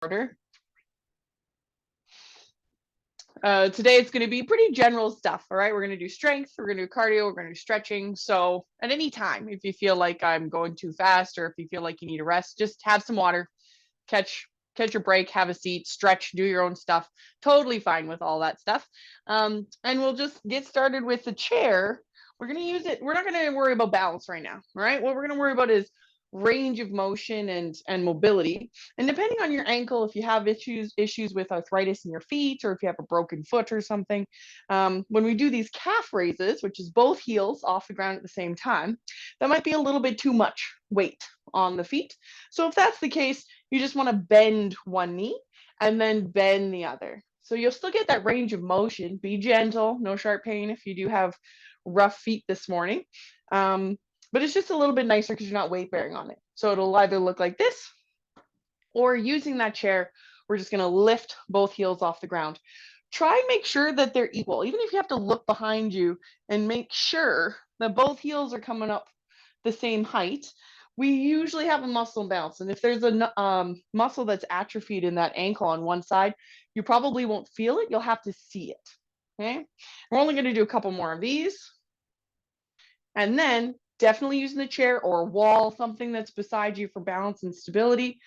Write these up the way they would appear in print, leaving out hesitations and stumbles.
order. Today it's going to be pretty general stuff. All right, we're going to do strength, we're going to do cardio, we're going to do stretching. So at any time, if you feel like I'm going too fast or if you feel like you need a rest, just have some water, catch your break, have a seat, stretch, do your own stuff. Totally fine with all that stuff. And we'll just get started with the chair. We're going to use it. We're not going to worry about balance right now. All right. What we're going to worry about is range of motion and mobility. And depending on your ankle, if you have issues with arthritis in your feet, or if you have a broken foot or something, when we do these calf raises, which is both heels off the ground at the same time, that might be a little bit too much weight on the feet. So if that's the case, you just want to bend one knee and then bend the other. So you'll still get that range of motion. Be gentle, no sharp pain if you do have rough feet this morning. But it's just a little bit nicer because you're not weight bearing on it. So it'll either look like this, or using that chair, we're just going to lift both heels off the ground. Try and make sure that they're equal, even if you have to look behind you and make sure that both heels are coming up the same height. We usually have a muscle imbalance. And if there's a muscle that's atrophied in that ankle on one side, you probably won't feel it. You'll have to see it. Okay. We're only going to do a couple more of these. And then definitely using the chair or a wall, something that's beside you for balance and stability.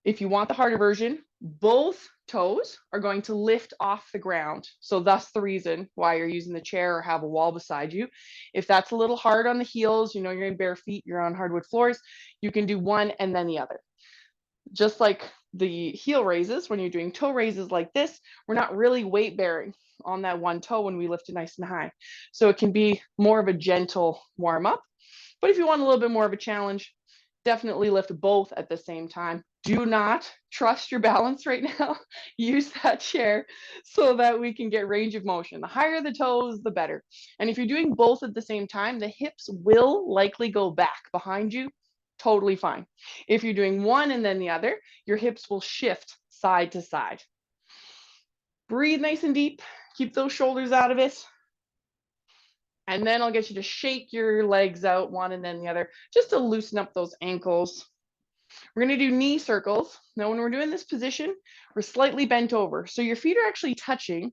If you want the harder version, both toes are going to lift off the ground. So that's the reason why you're using the chair or have a wall beside you. If that's a little hard on the heels, you know, you're in bare feet, you're on hardwood floors, you can do one and then the other. Just like the heel raises, when you're doing toe raises like this, we're not really weight bearing on that one toe when we lift it nice and high. So it can be more of a gentle warm up. But if you want a little bit more of a challenge, definitely lift both at the same time. Do not trust your balance right now. Use that chair so that we can get range of motion. The higher the toes, the better. And if you're doing both at the same time, the hips will likely go back behind you. Totally fine. If you're doing one and then the other, your hips will shift side to side. Breathe nice and deep. Keep those shoulders out of it. And then I'll get you to shake your legs out one and then the other, just to loosen up those ankles. We're going to do knee circles. Now, when we're doing this position, we're slightly bent over. So your feet are actually touching.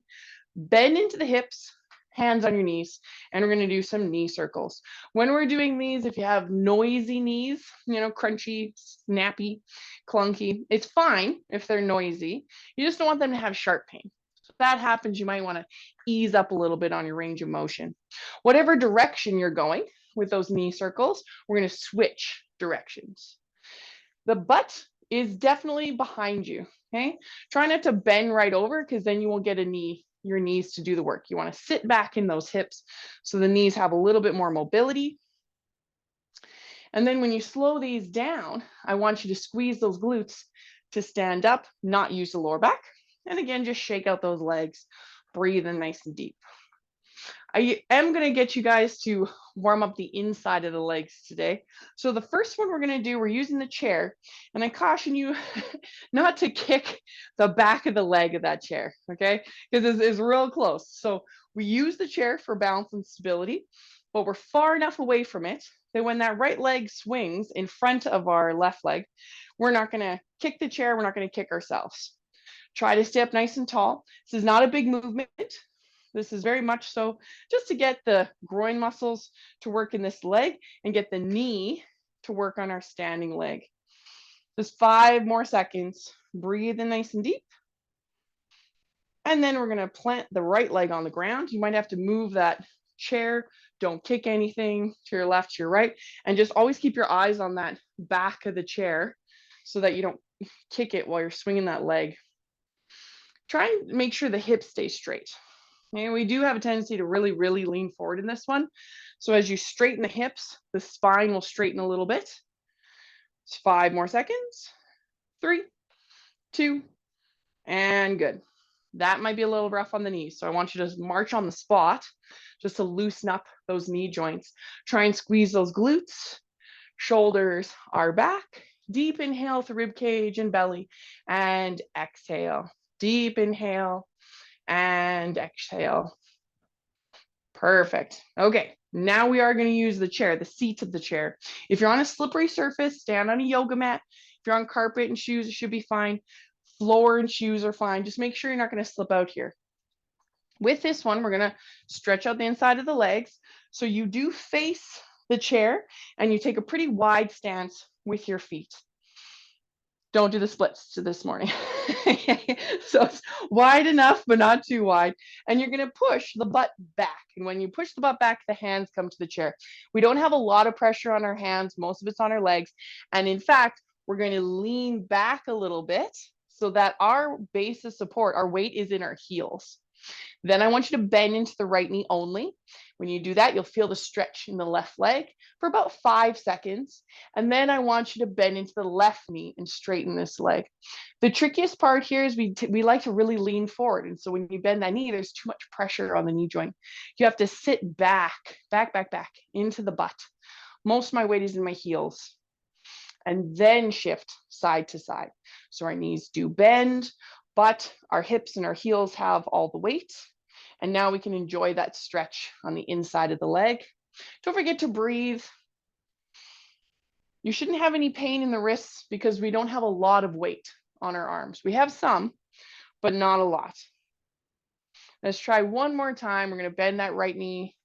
Bend into the hips, hands on your knees, and we're going to do some knee circles. When we're doing these, if you have noisy knees, you know, crunchy, snappy, clunky, it's fine if they're noisy. You just don't want them to have sharp pain. So if that happens, you might want to ease up a little bit on your range of motion. Whatever direction you're going with those knee circles, we're going to switch directions. The butt is definitely behind you, okay? Try not to bend right over because then you won't get your knees to do the work. You want to sit back in those hips so the knees have a little bit more mobility. And then when you slow these down, I want you to squeeze those glutes to stand up, not use the lower back. And again, just shake out those legs, breathe in nice and deep. I am going to get you guys to warm up the inside of the legs today. So the first one we're going to do, we're using the chair, and I caution you not to kick the back of the leg of that chair, okay? Because it's real close. So we use the chair for balance and stability, but we're far enough away from it that when that right leg swings in front of our left leg, we're not going to kick the chair, we're not going to kick ourselves. Try to stay up nice and tall. This is not a big movement. This is very much so just to get the groin muscles to work in this leg and get the knee to work on our standing leg. Just 5 more seconds. Breathe in nice and deep. And then we're going to plant the right leg on the ground. You might have to move that chair. Don't kick anything to your left, to your right. And just always keep your eyes on that back of the chair so that you don't kick it while you're swinging that leg. Try and make sure the hips stay straight. And we do have a tendency to really, really lean forward in this one. So as you straighten the hips, the spine will straighten a little bit. It's 5 more seconds. 3, 2, and good. That might be a little rough on the knees. So I want you to march on the spot just to loosen up those knee joints. Try and squeeze those glutes. Shoulders are back. Deep inhale through rib cage and belly. And exhale. Deep inhale. And exhale. Perfect. Okay, now we are going to use the chair, the seat of the chair. If you're on a slippery surface, stand on a yoga mat. If you're on carpet and shoes, it should be fine. Floor and shoes are fine. Just make sure you're not going to slip out here. With this one, we're going to stretch out the inside of the legs. So you do face the chair and you take a pretty wide stance with your feet. Don't do the splits to this morning. So it's wide enough, but not too wide. And you're going to push the butt back. And when you push the butt back, the hands come to the chair. We don't have a lot of pressure on our hands. Most of it's on our legs. And in fact, we're going to lean back a little bit so that our base of support, our weight is in our heels. Then I want you to bend into the right knee only. When you do that, you'll feel the stretch in the left leg for about 5 seconds. And then I want you to bend into the left knee and straighten this leg. The trickiest part here is we like to really lean forward. And so when you bend that knee, there's too much pressure on the knee joint. You have to sit back into the butt. Most of my weight is in my heels. And then shift side to side. So our knees do bend, but our hips and our heels have all the weight. And now we can enjoy that stretch on the inside of the leg. Don't forget to breathe. You shouldn't have any pain in the wrists because we don't have a lot of weight on our arms. We have some, but not a lot. Let's try one more time. We're going to bend that right knee.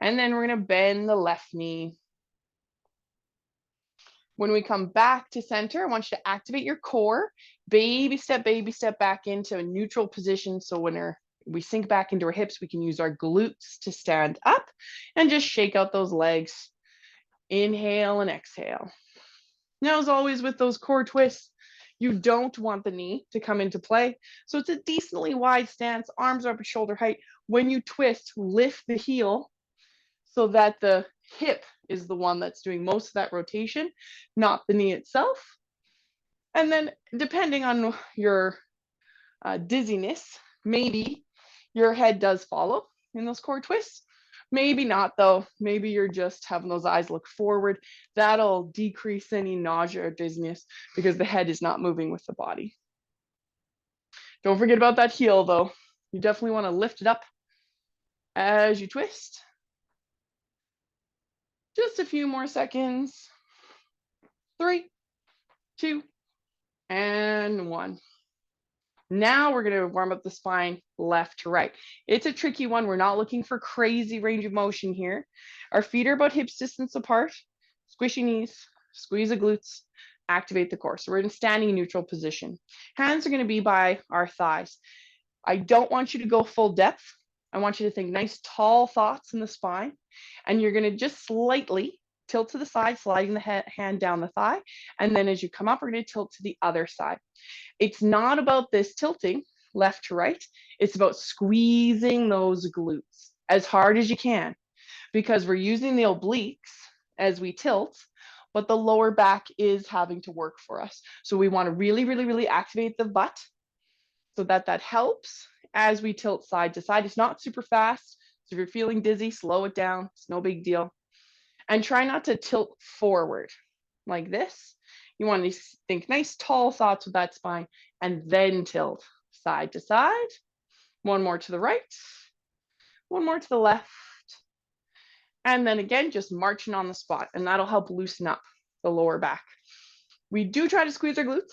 And then we're going to bend the left knee. When we come back to center, I want you to activate your core. Baby step back into a neutral position. So when we sink back into our hips, we can use our glutes to stand up and just shake out those legs. Inhale and exhale. Now, as always with those core twists, you don't want the knee to come into play. So it's a decently wide stance, arms are up at shoulder height. When you twist, lift the heel so that the hip is the one that's doing most of that rotation, not the knee itself. And then depending on your dizziness, maybe your head does follow in those core twists. Maybe not though. Maybe you're just having those eyes look forward. That'll decrease any nausea or dizziness because the head is not moving with the body. Don't forget about that heel though. You definitely want to lift it up as you twist. Just a few more seconds. 3, 2, and 1. Now we're going to warm up the spine left to right. It's a tricky one. We're not looking for crazy range of motion here. Our feet are about hips distance apart. Squishy knees, squeeze the glutes, activate the core. So we're in a standing neutral position. Hands are going to be by our thighs. I don't want you to go full depth. I want you to think nice tall thoughts in the spine. And you're going to just slightly tilt to the side, sliding the hand down the thigh. And then as you come up, we're going to tilt to the other side. It's not about this tilting left to right. It's about squeezing those glutes as hard as you can because we're using the obliques as we tilt, but the lower back is having to work for us. So we want to really activate the butt so that helps as we tilt side to side. It's not super fast. So if you're feeling dizzy, slow it down. It's no big deal. And try not to tilt forward like this. You want to think nice tall thoughts with that spine and then tilt side to side. One more to the right, one more to the left. And then again, just marching on the spot, and that'll help loosen up the lower back. We do try to squeeze our glutes.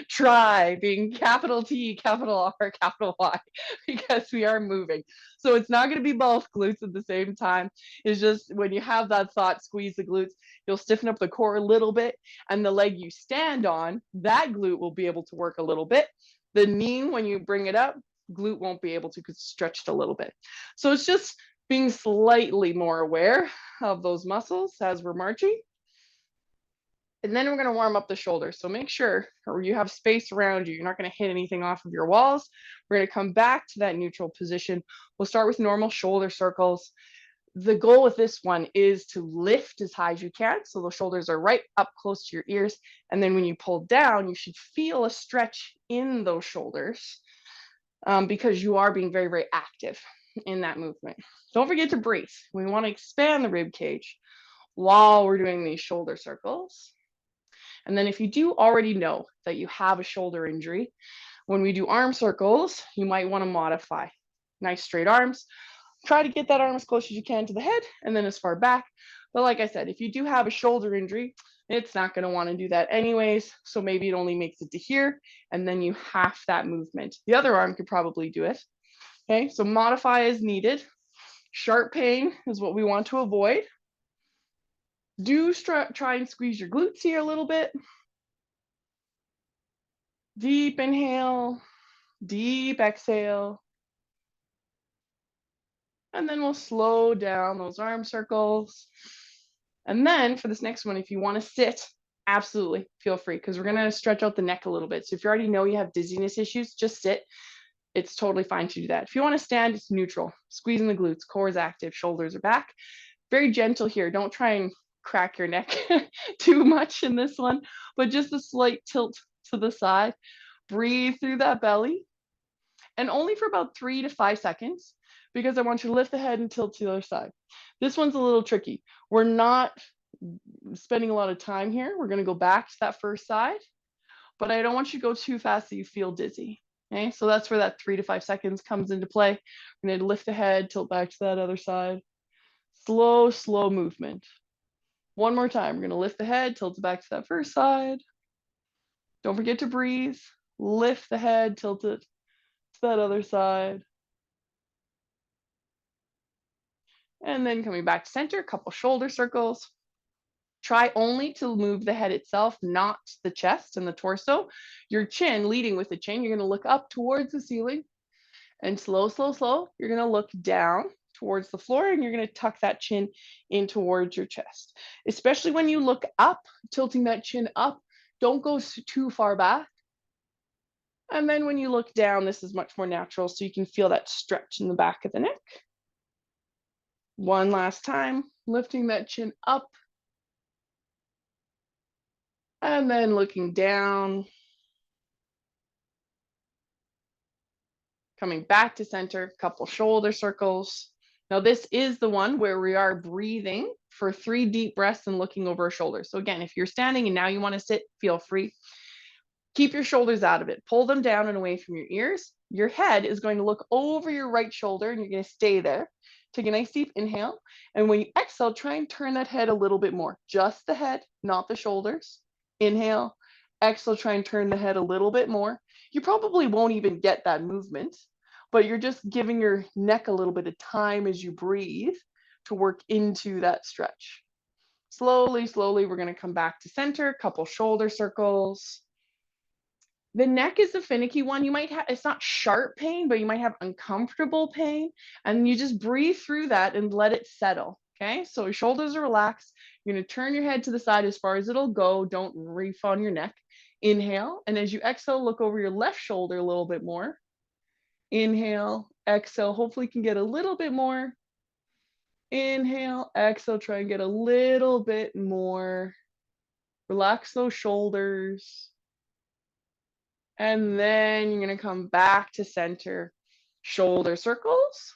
Try being capital T, capital R, capital Y, because we are moving. So it's not going to be both glutes at the same time. It's just when you have that thought, squeeze the glutes, you'll stiffen up the core a little bit, and the leg you stand on, that glute will be able to work a little bit. The knee, when you bring it up, glute won't be able to because it's stretched a little bit. So it's just being slightly more aware of those muscles as we're marching. And then we're going to warm up the shoulders. So make sure you have space around you. You're not going to hit anything off of your walls. We're going to come back to that neutral position. We'll start with normal shoulder circles. The goal with this one is to lift as high as you can. So the shoulders are right up close to your ears. And then when you pull down, you should feel a stretch in those shoulders because you are being very active in that movement. Don't forget to breathe. We want to expand the rib cage while we're doing these shoulder circles. And then if you do already know that you have a shoulder injury, when we do arm circles, you might want to modify. Nice straight arms. Try to get that arm as close as you can to the head and then as far back. But like I said, if you do have a shoulder injury, It's not going to want to do that anyways. So maybe it only makes it to here, and then you half that movement. The other arm could probably do it. Okay, so modify as needed. Sharp pain is what we want to avoid. Do try and squeeze your glutes here a little bit. Deep inhale, deep exhale. And then we'll slow down those arm circles. And then for this next one, if you want to sit, absolutely feel free, because we're going to stretch out the neck a little bit. So if you already know you have dizziness issues, just sit. It's totally fine to do that. If you want to stand, it's neutral. Squeezing the glutes, core is active, shoulders are back. Very gentle here. Don't try and crack your neck too much in this one, but just a slight tilt to the side. Breathe through that belly, and only for about 3 to 5 seconds, because I want you to lift the head and tilt to the other side. This one's a little tricky. We're not spending a lot of time here. We're going to go back to that first side, but I don't want you to go too fast that you feel dizzy. Okay, so that's where that 3 to 5 seconds comes into play. I'm going to lift the head, tilt back to that other side. Slow, slow movement. One more time. We're going to lift the head, tilt it back to that first side. Don't forget to breathe. Lift the head, tilt it to that other side. And then coming back to center, a couple shoulder circles. Try only to move the head itself, not the chest and the torso. Your chin, leading with the chin, you're going to look up towards the ceiling. And slow, slow, slow, you're going to look down towards the floor, and you're going to tuck that chin in towards your chest. Especially when you look up, tilting that chin up, don't go too far back. And then when you look down, this is much more natural, so you can feel that stretch in the back of the neck. One last time, lifting that chin up. And then looking down. Coming back to center, couple shoulder circles. Now this is the one where we are breathing for 3 deep breaths and looking over our shoulders. So again, if you're standing and now you want to sit, feel free. Keep your shoulders out of it. Pull them down and away from your ears. Your head is going to look over your right shoulder, and you're going to stay there. Take a nice deep inhale. And when you exhale, try and turn that head a little bit more. Just the head, not the shoulders. Inhale. Exhale, try and turn the head a little bit more. You probably won't even get that movement, but you're just giving your neck a little bit of time as you breathe to work into that stretch. Slowly, slowly, we're going to come back to center, couple shoulder circles. The neck is the finicky one. You might have, it's not sharp pain, but you might have uncomfortable pain, and you just breathe through that and let it settle. Okay, so your shoulders are relaxed. You're going to turn your head to the side as far as it'll go. Don't reef on your neck. Inhale, and as you exhale, look over your left shoulder a little bit more. Inhale, exhale, hopefully you can get a little bit more. Inhale, exhale, try and get a little bit more. Relax those shoulders. And then you're going to come back to center, shoulder circles.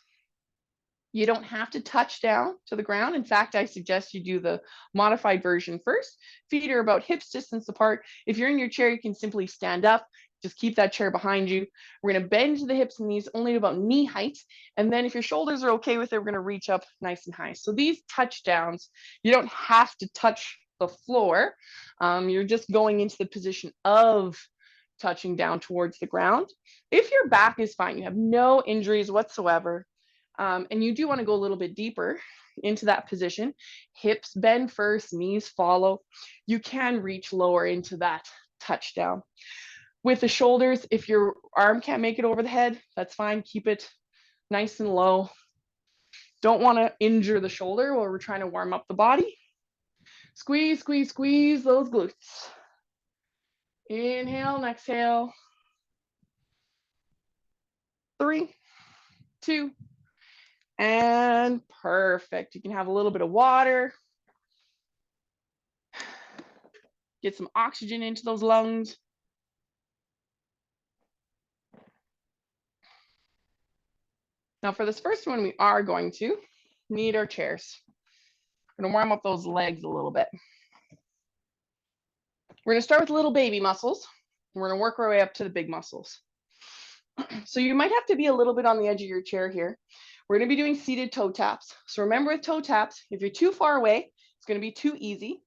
You don't have to touch down to the ground. In fact, I suggest you do the modified version first. Feet are about hips distance apart. If you're in your chair, you can simply stand up. Just keep that chair behind you. We're going to bend the hips and knees only to about knee height. And then if your shoulders are okay with it, we're going to reach up nice and high. So these touchdowns, you don't have to touch the floor. You're just going into the position of touching down towards the ground. If your back is fine, you have no injuries whatsoever, and you do want to go a little bit deeper into that position, hips bend first, knees follow, you can reach lower into that touchdown. With the shoulders, if your arm can't make it over the head, that's fine. Keep it nice and low. Don't want to injure the shoulder while we're trying to warm up the body. Squeeze, squeeze, squeeze those glutes. Inhale and exhale. 3, 2, and perfect. You can have a little bit of water. Get some oxygen into those lungs. Now for this first one, we are going to need our chairs. We're gonna warm up those legs a little bit. We're gonna start with little baby muscles. And we're gonna work our way up to the big muscles. So you might have to be a little bit on the edge of your chair here. We're gonna be doing seated toe taps. So remember with toe taps, if you're too far away, it's gonna be too easy.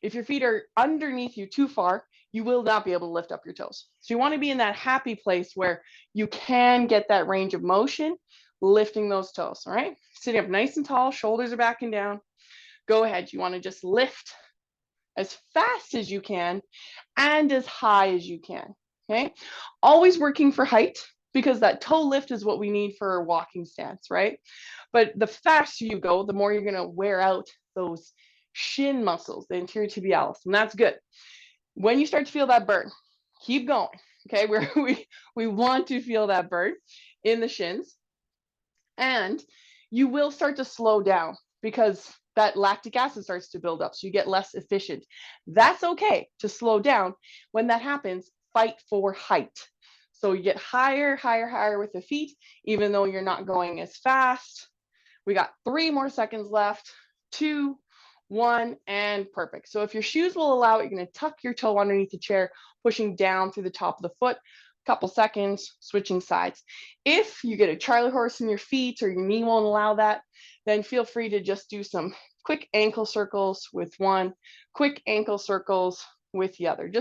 If your feet are underneath you too far, you will not be able to lift up your toes. So you want to be in that happy place where you can get that range of motion, lifting those toes, all right? Sitting up nice and tall, shoulders are back and down. Go ahead, you want to just lift as fast as you can and as high as you can, okay? Always working for height, because that toe lift is what we need for a walking stance, right? But the faster you go, the more you're gonna wear out those shin muscles, the anterior tibialis, and that's good. When you start to feel that burn, keep going, okay? We want to feel that burn in the shins, and you will start to slow down because that lactic acid starts to build up, so you get less efficient. That's okay to slow down. When that happens, fight for height. So you get higher, higher, higher with the feet, even though you're not going as fast. We got 3 more seconds left. 2, 1, and perfect. So if your shoes will allow it, you're going to tuck your toe underneath the chair, pushing down through the top of the foot. Couple seconds, switching sides. If you get a Charlie horse in your feet or your knee won't allow that, then feel free to just do some quick ankle circles with one, quick ankle circles with the other.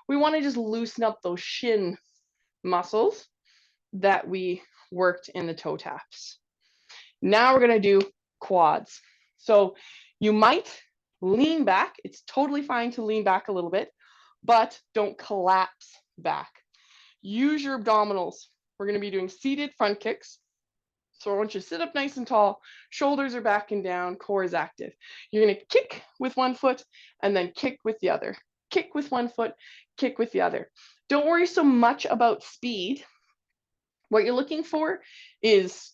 We want to just loosen up those shin muscles that we worked in the toe taps. Now we're going to do quads. So you might lean back. It's totally fine to lean back a little bit, but don't collapse back. Use your abdominals. We're going to be doing seated front kicks. So I want you to sit up nice and tall, shoulders are back and down, core is active. You're going to kick with one foot and then kick with the other. Kick with one foot, kick with the other. Don't worry so much about speed. What you're looking for is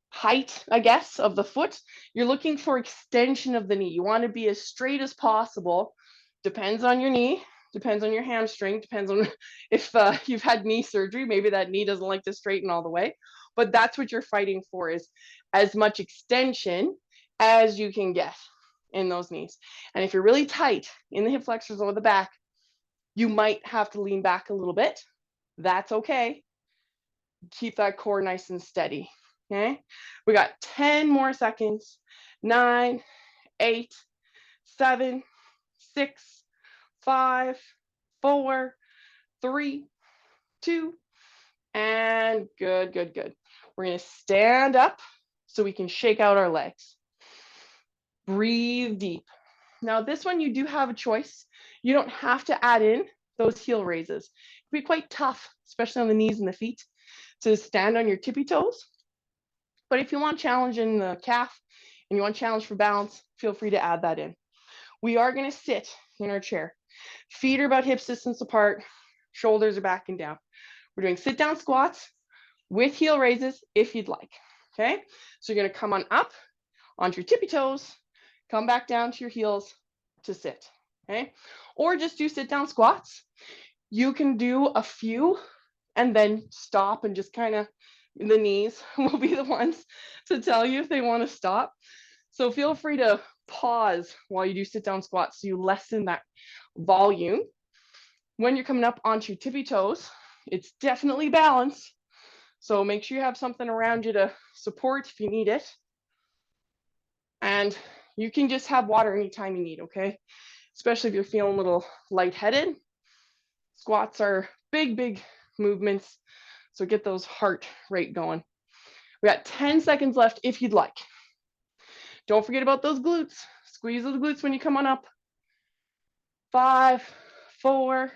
height, I guess, of the foot. You're looking for extension of the knee. You want to be as straight as possible. Depends on your knee, depends on your hamstring, depends on if you've had knee surgery. Maybe that knee doesn't like to straighten all the way, but that's what you're fighting for, is as much extension as you can get in those knees. And if you're really tight in the hip flexors or the back, you might have to lean back a little bit. That's okay. Keep that core nice and steady. Okay, we got 10 more seconds. 9, 8, 7, 6, 5, 4, 3, 2, and good, good, good. We're going to stand up so we can shake out our legs. Breathe deep. Now this one, you do have a choice. You don't have to add in those heel raises. It can be quite tough, especially on the knees and the feet, to stand on your tippy toes. But if you want challenge in the calf and you want challenge for balance, feel free to add that in. We are going to sit in our chair. Feet are about hip distance apart. Shoulders are back and down. We're doing sit down squats with heel raises if you'd like. Okay, so you're going to come on up onto your tippy toes, come back down to your heels to sit. Okay, or just do sit down squats. You can do a few and then stop and just kind of, the knees will be the ones to tell you if they want to stop. So feel free to pause while you do sit down squats so you lessen that volume. When you're coming up onto your tippy toes, it's definitely balance. So make sure you have something around you to support if you need it. And you can just have water anytime you need, okay? Especially if you're feeling a little lightheaded. Squats are big, big movements. So get those heart rate going. We got 10 seconds left if you'd like. Don't forget about those glutes. Squeeze those glutes when you come on up. 5, 4,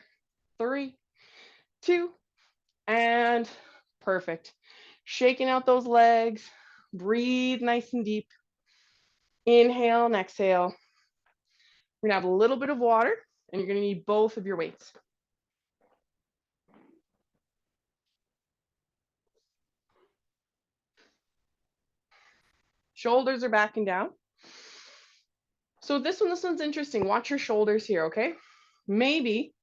3, 2, and perfect. Shaking out those legs. Breathe nice and deep. Inhale and exhale. We're gonna have a little bit of water and you're gonna need both of your weights. Shoulders are back and down. So this one's interesting. Watch your shoulders here, okay? Maybe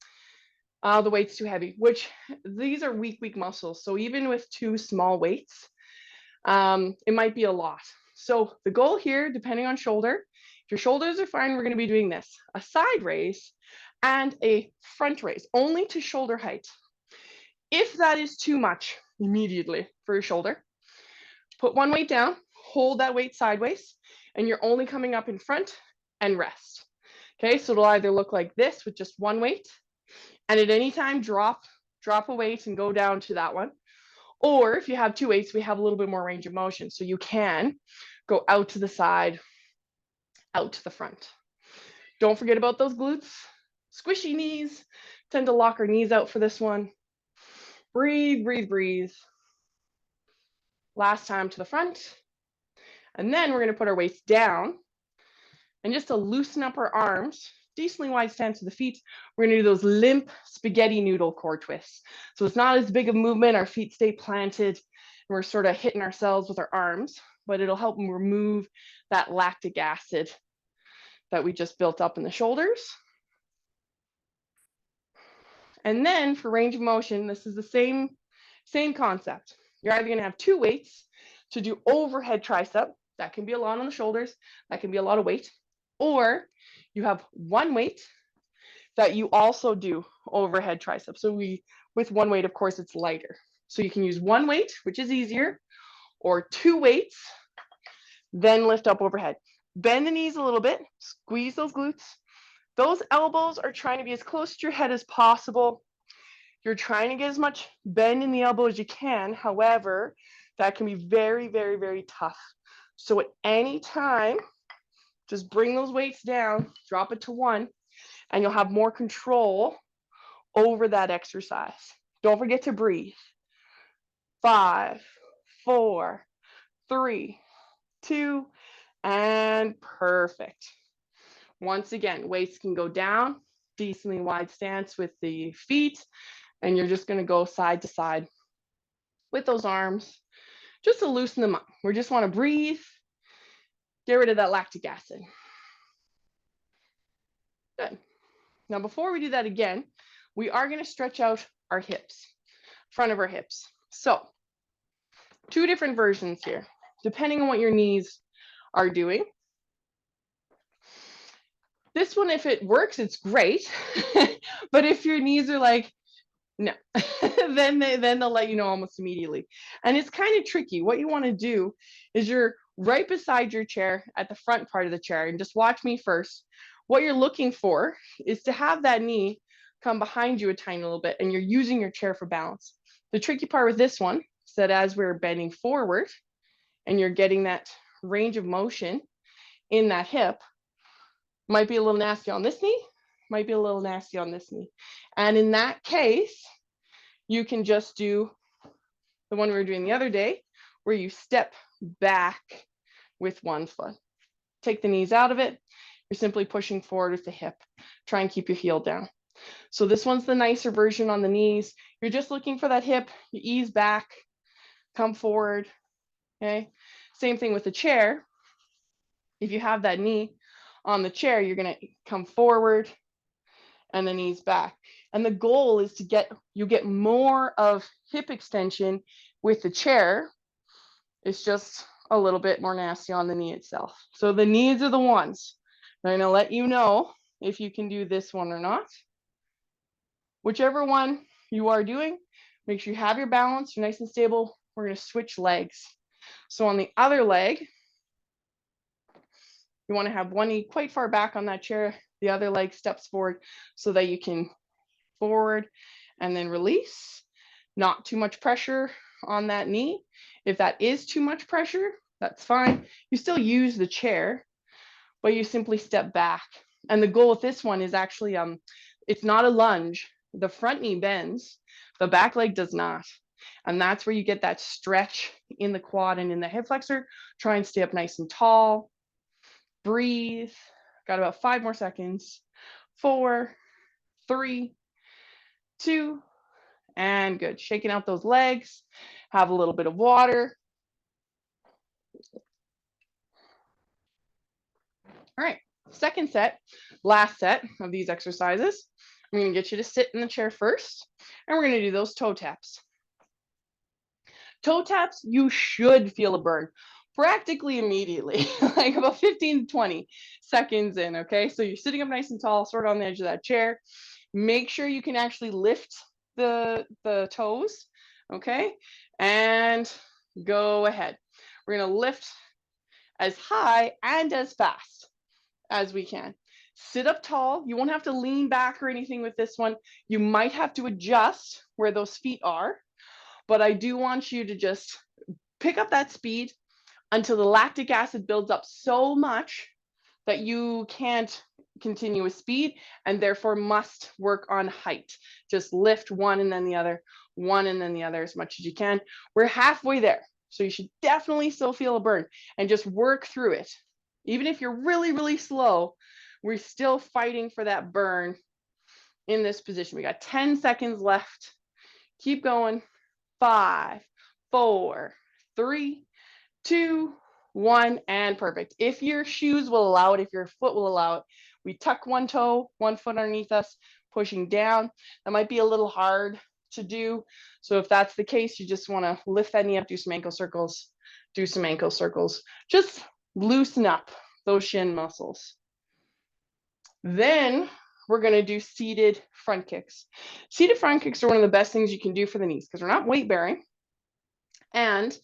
the weight's too heavy, which these are weak muscles. So even with 2 small weights, it might be a lot. So the goal here, depending on shoulder, if your shoulders are fine, we're gonna be doing this, a side raise and a front raise, only to shoulder height. If that is too much immediately for your shoulder, put one weight down, hold that weight sideways, and you're only coming up in front and rest. Okay, so it'll either look like this with just one weight, and at any time drop a weight and go down to that one. Or if you have two weights, we have a little bit more range of motion. So you can go out to the side, out to the front. Don't forget about those glutes. Squishy knees. Tend to lock our knees out for this one. Breathe, breathe, breathe. Last time to the front. And then we're going to put our weights down. And just to loosen up our arms, decently wide stance to the feet, we're going to do those limp spaghetti noodle core twists. So it's not as big of a movement. Our feet stay planted. And we're sort of hitting ourselves with our arms, but it'll help remove that lactic acid that we just built up in the shoulders. And then for range of motion, this is the same concept. You're either going to have two weights to do overhead tricep. That can be a lot on the shoulders. That can be a lot of weight. Or you have one weight that you also do overhead tricep. So with one weight, of course, it's lighter. So you can use one weight, which is easier, or two weights, then lift up overhead. Bend the knees a little bit, squeeze those glutes. Those elbows are trying to be as close to your head as possible. You're trying to get as much bend in the elbow as you can. However, that can be very, very, very tough. So at any time, just bring those weights down, drop it to one, and you'll have more control over that exercise. Don't forget to breathe. 5, 4, 3, 2, and perfect. Once again, weights can go down, decently wide stance with the feet, and you're just going to go side to side with those arms just to loosen them up. We just want to breathe, get rid of that lactic acid. Good. Now, before we do that again, we are going to stretch out our hips, front of our hips. So, two different versions here, depending on what your knees are doing. This one, if it works, it's great. But if your knees are like, no, then they'll let you know almost immediately. And it's kind of tricky. What you want to do is you're right beside your chair at the front part of the chair, and just watch me first. What you're looking for is to have that knee come behind you a tiny little bit, and you're using your chair for balance. The tricky part with this one is that as we're bending forward and you're getting that range of motion in that hip, might be a little nasty on this knee, might be a little nasty on this knee. And in that case, you can just do the one we were doing the other day, where you step back with one foot. Take the knees out of it. You're simply pushing forward with the hip. Try and keep your heel down. So this one's the nicer version on the knees. You're just looking for that hip. You ease back, come forward. Okay. Same thing with the chair. If you have that knee on the chair, you're going to come forward and the knees back. And the goal is to get more of hip extension with the chair. It's just a little bit more nasty on the knee itself. So the knees are the ones. I'm going to let you know if you can do this one or not. Whichever one you are doing, make sure you have your balance, you're nice and stable. We're going to switch legs. So on the other leg, you want to have one knee quite far back on that chair. The other leg steps forward so that you can forward and then release. Not too much pressure on that knee. If that is too much pressure, that's fine. You still use the chair, but you simply step back. And the goal with this one is actually, it's not a lunge. The front knee bends, the back leg does not. And that's where you get that stretch in the quad and in the hip flexor. Try and stay up nice and tall. Breathe. Got about 5 more seconds. 4, 3, 2, and good. Shaking out those legs. Have a little bit of water. All right, second set, last set of these exercises. I'm going to get you to sit in the chair first, and we're going to do those toe taps. Toe taps, you should feel a burn practically immediately, like about 15 to 20 seconds in, okay? So you're sitting up nice and tall, sort of on the edge of that chair. Make sure you can actually lift the toes, okay? And go ahead. We're going to lift as high and as fast as we can. Sit up tall. You won't have to lean back or anything with this one. You might have to adjust where those feet are, but I do want you to just pick up that speed until the lactic acid builds up so much that you can't continue with speed and therefore must work on height. Just lift one and then the other, one and then the other as much as you can. We're halfway there. So you should definitely still feel a burn and just work through it. Even if you're really, really slow, we're still fighting for that burn in this position. We got 10 seconds left. Keep going. 5, 4, 3, 2, 1, and perfect. If your shoes will allow it, if your foot will allow it, we tuck one toe, one foot underneath us, pushing down. That might be a little hard to do. So if that's the case, you just want to lift that knee up, do some ankle circles, do some ankle circles. Just loosen up those shin muscles. Then we're going to do seated front kicks. Seated front kicks are one of the best things you can do for the knees because we're not weight bearing. And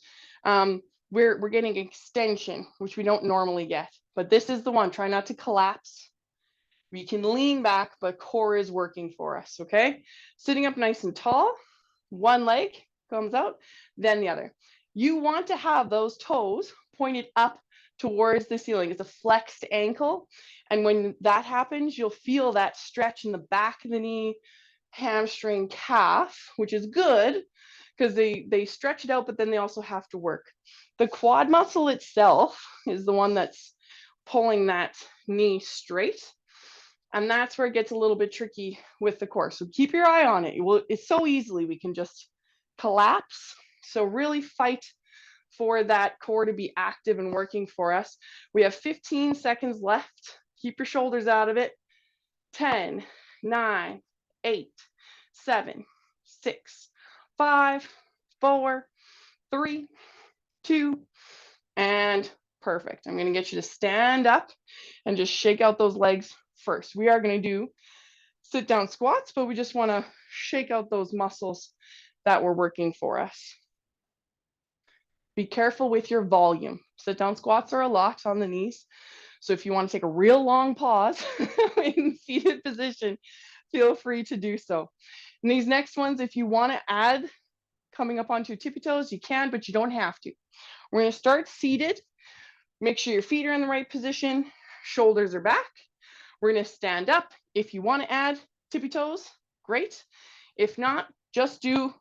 we're getting extension, which we don't normally get. But this is the one. Try not to collapse. We can lean back, but core is working for us, okay? Sitting up nice and tall. One leg comes out, then the other. You want to have those toes pointed up towards the ceiling. It's a flexed ankle. And when that happens, you'll feel that stretch in the back of the knee, hamstring, calf, which is good because they stretch it out, but then they also have to work. The quad muscle itself is the one that's pulling that knee straight. And that's where it gets a little bit tricky with the core. So keep your eye on it. It's so easily we can just collapse. So really fight for that core to be active and working for us. We have 15 seconds left. Keep your shoulders out of it. 10, 9, 8, 7, 6, 5, 4, 3, 2, and perfect. I'm going to get you to stand up and just shake out those legs first. We are going to do sit down squats, but we just want to shake out those muscles that were working for us. Be careful with your volume. Sit down squats are a lot on the knees. So if you want to take a real long pause in seated position, feel free to do so. And these next ones, if you want to add coming up onto your tippy toes, you can, but you don't have to. We're going to start seated. Make sure your feet are in the right position. Shoulders are back. We're going to stand up. If you want to add tippy toes, great. If not, just do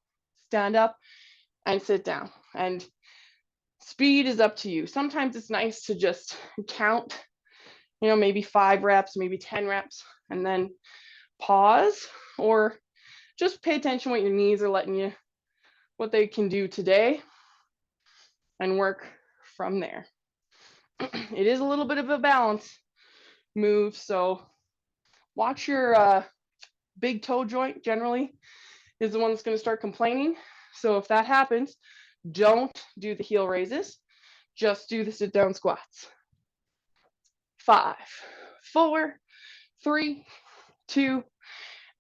stand up and sit down. And speed is up to you. Sometimes it's nice to just count, maybe 5 reps, maybe 10 reps, and then pause, or just pay attention what your knees are letting you, what they can do today, and work from there. It is a little bit of a balance move, so watch your big toe joint generally is the one that's going to start complaining. So if that happens, don't do the heel raises, just do the sit down squats. 5, 4, 3, 2,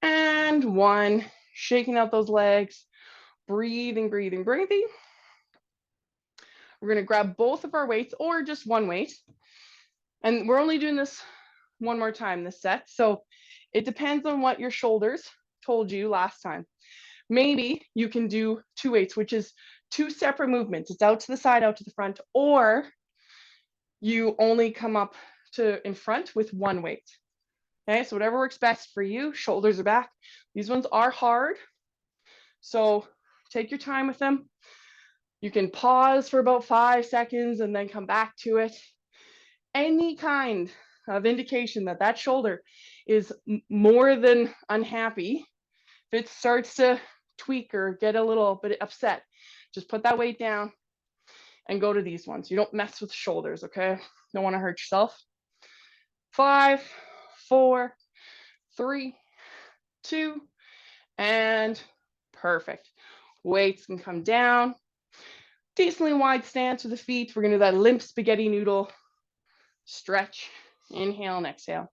and 1. Shaking out those legs, breathing, breathing, breathing. We're going to grab both of our weights or just one weight. And we're only doing this one more time this set. So it depends on what your shoulders told you last time. Maybe you can do 2 weights, which is 2 separate movements. It's out to the side, out to the front, or you only come up to in front with 1 weight. Okay, so whatever works best for you. Shoulders are back. These ones are hard, so take your time with them. You can pause for about 5 seconds and then come back to it. Any kind of indication that that shoulder is more than unhappy, if it starts to tweak or get a little bit upset, just put that weight down and go to these ones. You don't mess with shoulders, okay? Don't want to hurt yourself. 5, 4, 3, 2, and perfect. Weights can come down. Decently wide stance with the feet. We're going to do that limp spaghetti noodle stretch. Inhale and exhale.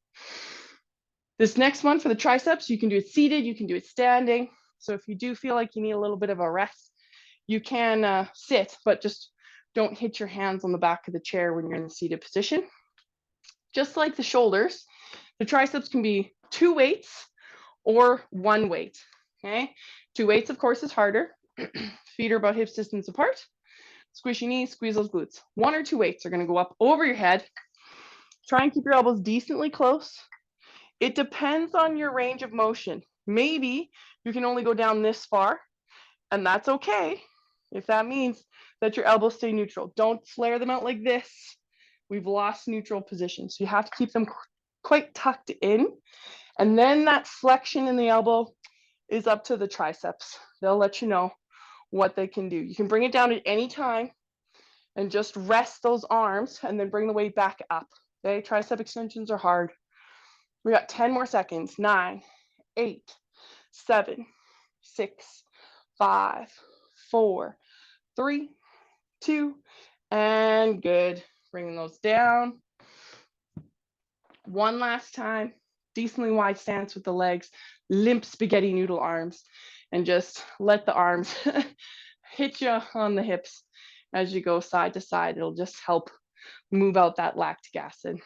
This next one for the triceps, you can do it seated, you can do it standing. So if you do feel like you need a little bit of a rest, you can sit, but just don't hit your hands on the back of the chair when you're in the seated position. Just like the shoulders, The triceps can be 2 weights or 1 weight, okay? 2 weights, of course, is harder. Feet are about hips distance apart. Squish your knees, squeeze those glutes. 1 or 2 weights are gonna go up over your head. Try and keep your elbows decently close. It depends on your range of motion. Maybe you can only go down this far, and that's okay if that means that your elbows stay neutral. Don't flare them out like this. We've lost neutral position. So you have to keep them quite tucked in. And then that flexion in the elbow is up to the triceps. They'll let you know what they can do. You can bring it down at any time and just rest those arms and then bring the weight back up. Okay, tricep extensions are hard. We got 10 more seconds. 9, 8, 7, 6, 5, 4, 3, 2, and good. Bringing those down. One last time. Decently wide stance with the legs, limp spaghetti noodle arms, and just let the arms hit you on the hips as you go side to side. It'll just help move out that lactic acid.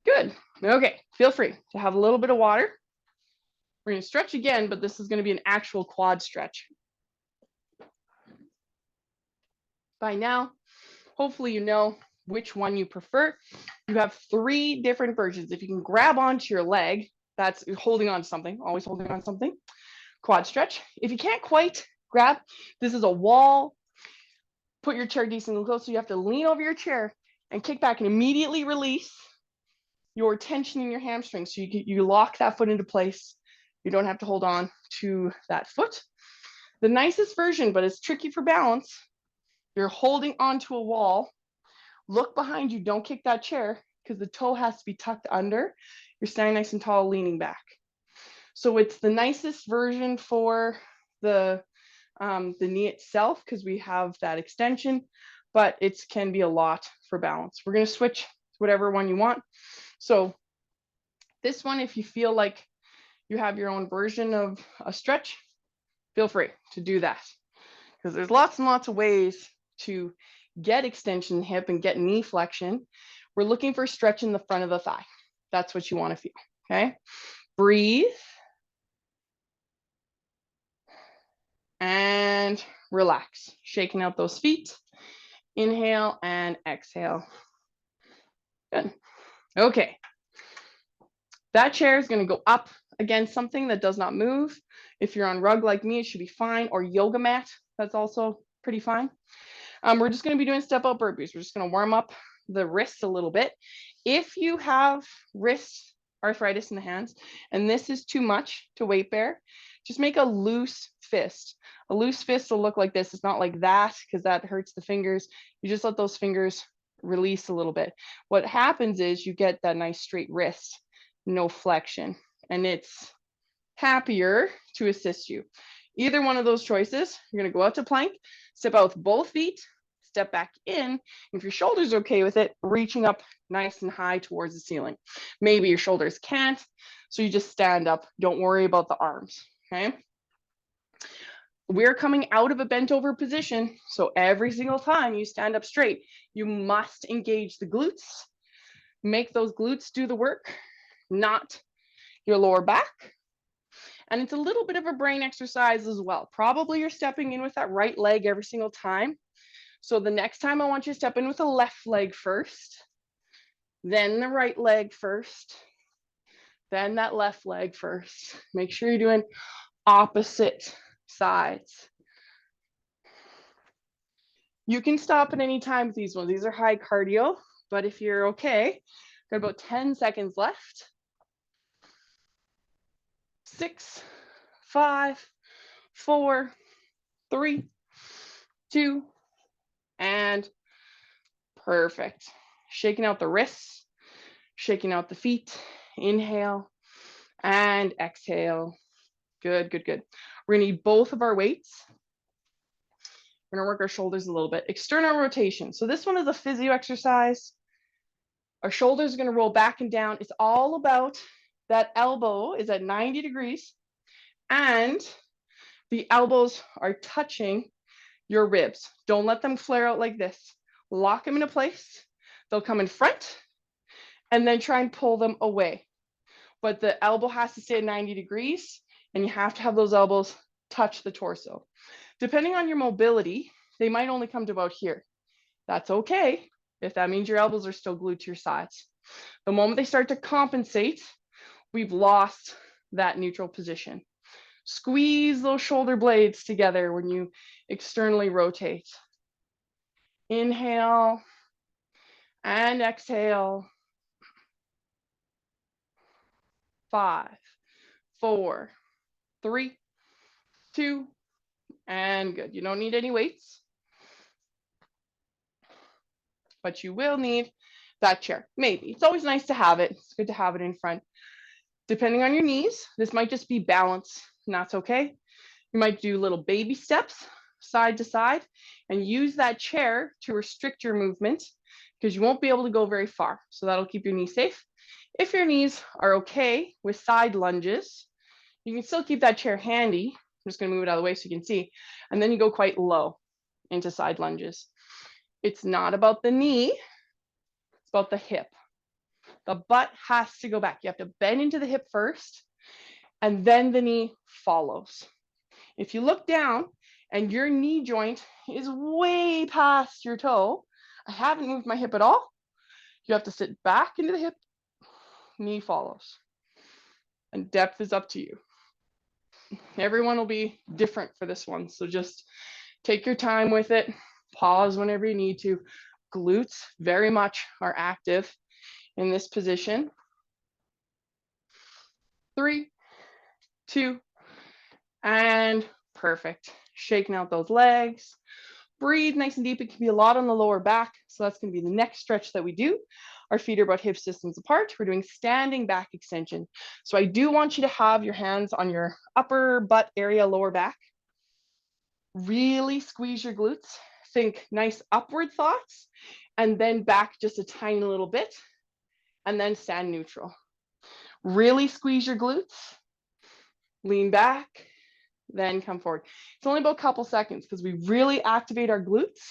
Good. Okay, feel free to have a little bit of water. We're going to stretch again, but this is going to be an actual quad stretch. By now, hopefully you know which one you prefer. You have 3 different versions. If you can grab onto your leg, that's holding on to something, always holding on to something, quad stretch. If you can't quite grab, this is a wall. Put your chair decently close, so you have to lean over your chair and kick back and immediately release your tension in your hamstring. So you lock that foot into place. You don't have to hold on to that foot. The nicest version, but it's tricky for balance, you're holding onto a wall. Look behind you, don't kick that chair because the toe has to be tucked under. You're standing nice and tall, leaning back. So it's the nicest version for the knee itself because we have that extension, but it can be a lot for balance. We're going to switch to whatever one you want. So this one, if you feel like you have your own version of a stretch, feel free to do that because there's lots and lots of ways to get extension hip and get knee flexion. We're looking for stretch in the front of the thigh. That's what you want to feel, okay? Breathe. And relax, shaking out those feet. Inhale and exhale. Good. Okay. That chair is going to go up against something that does not move. If you're on rug like me, it should be fine, or yoga mat. That's also pretty fine. We're just going to be doing step out burpees. We're just going to warm up the wrists a little bit. If you have wrist arthritis in the hands, and this is too much to weight bear, just make a loose fist. A loose fist will look like this. It's not like that because that hurts the fingers. You just let those fingers release a little bit. What happens is you get that nice straight wrist, no flexion, and it's happier to assist you. Either one of those choices, you're going to go out to plank, step out with both feet, step back in. If your shoulders are okay with it, reaching up nice and high towards the ceiling. Maybe your shoulders can't, so you just stand up. Don't worry about the arms, okay? We're coming out of a bent over position, so every single time you stand up straight, you must engage the glutes. Make those glutes do the work, not your lower back. And it's a little bit of a brain exercise as well. Probably you're stepping in with that right leg every single time. So the next time I want you to step in with the left leg first, then the right leg first, then that left leg first. Make sure you're doing opposite sides. You can stop at any time with these ones. These are high cardio, but if you're okay, got about 10 seconds left. 6, 5, 4, 3, 2, and perfect. Shaking out the wrists, shaking out the feet. Inhale and exhale. Good, good, good. We're gonna need both of our weights. We're gonna work our shoulders a little bit. External rotation. So this one is a physio exercise. Our shoulders are gonna roll back and down. It's all about that elbow is at 90 degrees and the elbows are touching your ribs. Don't let them flare out like this. Lock them into place. They'll come in front and then try and pull them away. But the elbow has to stay at 90 degrees, and you have to have those elbows touch the torso. Depending on your mobility, they might only come to about here. That's okay if that means your elbows are still glued to your sides. The moment they start to compensate, we've lost that neutral position. Squeeze those shoulder blades together when you externally rotate. Inhale and exhale. 5, 4, 3, 2, and good. You don't need any weights, but you will need that chair. Maybe. It's always nice to have it. It's good to have it in front. Depending on your knees, this might just be balance, and that's okay. You might do little baby steps side to side and use that chair to restrict your movement because you won't be able to go very far. So that'll keep your knees safe. If your knees are okay with side lunges, you can still keep that chair handy. I'm just going to move it out of the way so you can see. And then you go quite low into side lunges. It's not about the knee, it's about the hip. The butt has to go back. You have to bend into the hip first, and then the knee follows. If you look down and your knee joint is way past your toe, I haven't moved my hip at all. You have to sit back into the hip, knee follows. And depth is up to you. Everyone will be different for this one. So just take your time with it. Pause whenever you need to. Glutes very much are active in this position. 3, 2, and perfect. Shaking out those legs. Breathe nice and deep. It can be a lot on the lower back. So that's going to be the next stretch that we do. Our feet are about hip distance apart. We're doing standing back extension. So I do want you to have your hands on your upper butt area, lower back. Really squeeze your glutes. Think nice upward thoughts, and then back just a tiny little bit, and then stand neutral. Really squeeze your glutes. Lean back, then come forward. It's only about a couple seconds because we really activate our glutes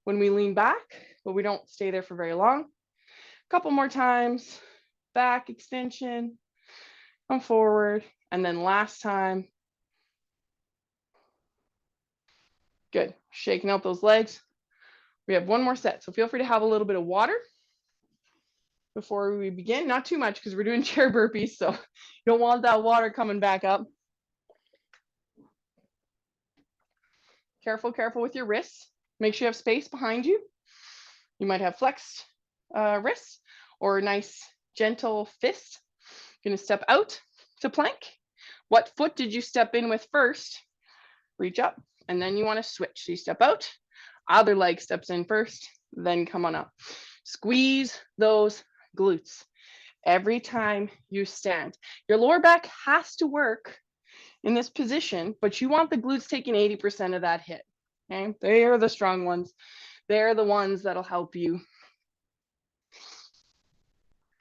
when we lean back, but we don't stay there for very long. A couple more times, back extension, come forward, and then last time. Good, shaking out those legs. We have one more set, so feel free to have a little bit of water before we begin. Not too much because we're doing chair burpees, so you don't want that water coming back up. Careful, careful with your wrists. Make sure you have space behind you. You might have flexed wrists or a nice gentle fist. You're gonna step out to plank. What foot did you step in with first? Reach up, and then you wanna switch. So you step out, other leg steps in first, then come on up. Squeeze those glutes every time you stand. Your lower back has to work in this position, but you want the glutes taking 80% of that hit. Okay, they are the strong ones. They're the ones that'll help you.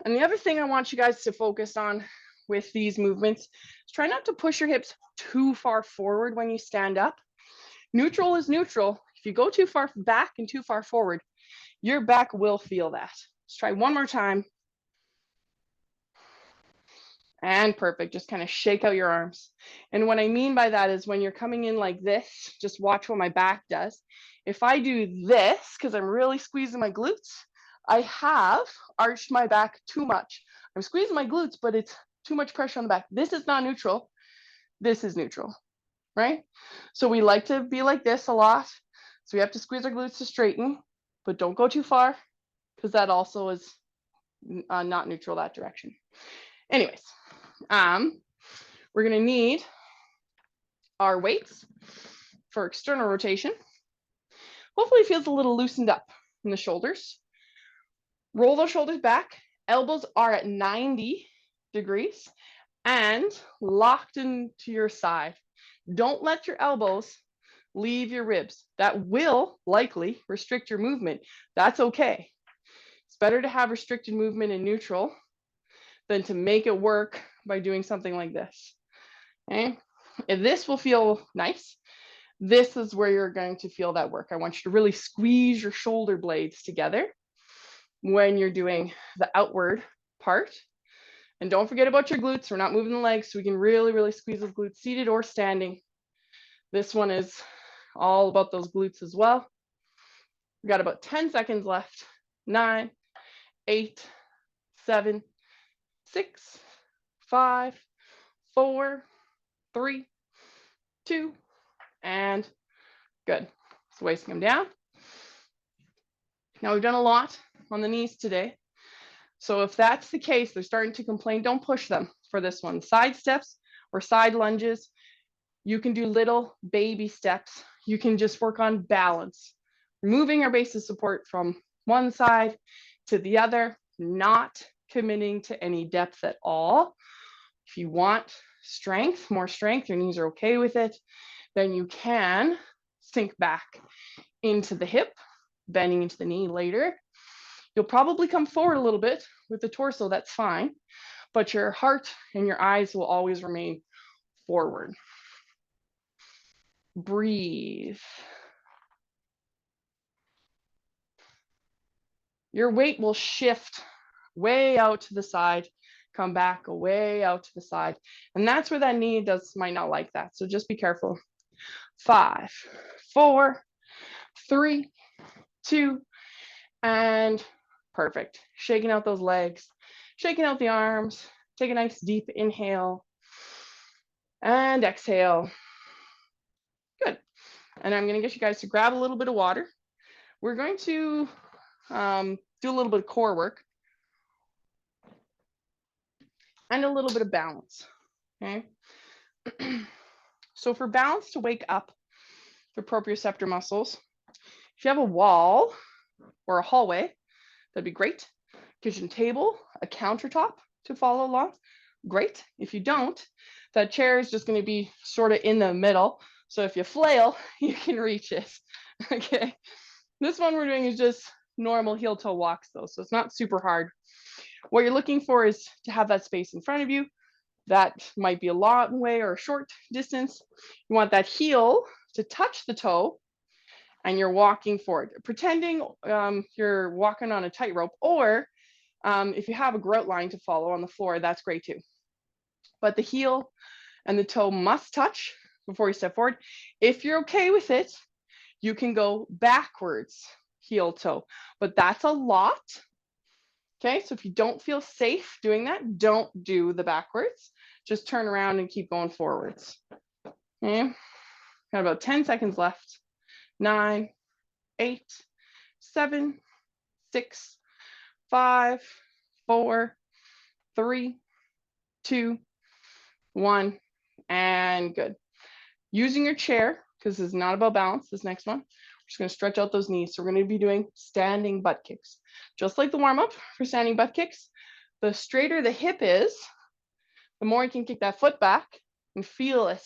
And the other thing I want you guys to focus on with these movements is try not to push your hips too far forward when you stand up. Neutral is neutral. If you go too far back and too far forward, your back will feel that. Let's try one more time. And perfect, just kind of shake out your arms. And what I mean by that is when you're coming in like this, just watch what my back does. If I do this, because I'm really squeezing my glutes, I have arched my back too much. I'm squeezing my glutes, but it's too much pressure on the back. This is not neutral. This is neutral, right? So we like to be like this a lot. So we have to squeeze our glutes to straighten, but don't go too far because that also is not neutral that direction. Anyways, we're gonna need our weights for external rotation. Hopefully it feels a little loosened up in the shoulders. Roll those shoulders back. Elbows are at 90 degrees and locked into your side. Don't let your elbows leave your ribs. That will likely restrict your movement. That's okay. It's better to have restricted movement in neutral than to make it work by doing something like this. Okay, if this will feel nice, this is where you're going to feel that work. I want you to really squeeze your shoulder blades together when you're doing the outward apart. And don't forget about your glutes. We're not moving the legs, so we can really, really squeeze those glutes, seated or standing. This one is all about those glutes as well. We got about 10 seconds left. 9, 8, 7, 6, 5, 4, 3, 2, and good. So wasting them down. Now we've done a lot on the knees today. So if that's the case, they're starting to complain, don't push them for this one. Side steps or side lunges, you can do little baby steps. You can just work on balance, moving our base of support from one side to the other, not committing to any depth at all. If you want strength, more strength, your knees are okay with it, then you can sink back into the hip, bending into the knee later. You'll probably come forward a little bit with the torso, that's fine, but your heart and your eyes will always remain forward. Breathe. Your weight will shift way out to the side, come back way out to the side. And that's where that knee might not like that. So just be careful. 5, 4, 3, 2, and perfect. Shaking out those legs, shaking out the arms. Take a nice deep inhale and exhale. Good. And I'm going to get you guys to grab a little bit of water. We're going to do a little bit of core work and a little bit of balance. Okay. So for balance to wake up the proprioceptor muscles, if you have a wall or a hallway, that'd be great. Kitchen table, a countertop to follow along, great. If you don't, that chair is just going to be sort of in the middle. So if you flail, you can reach it. Okay. This one we're doing is just normal heel toe walks though, so it's not super hard. What you're looking for is to have that space in front of you. That might be a long way or a short distance. You want that heel to touch the toe and you're walking forward, pretending you're walking on a tightrope, or if you have a grout line to follow on the floor, that's great too. But the heel and the toe must touch before you step forward. If you're okay with it, you can go backwards, heel toe, but that's a lot. Okay, so if you don't feel safe doing that, don't do the backwards. Just turn around and keep going forwards. Okay, got about 10 seconds left. 9, 8, 7, 6, 5, 4, 3, 2, 1, and good. Using your chair, because this is not about balance, this next one, we're just going to stretch out those knees. So we're going to be doing standing butt kicks. Just like the warm-up for standing butt kicks, the straighter the hip is, the more you can kick that foot back and feel it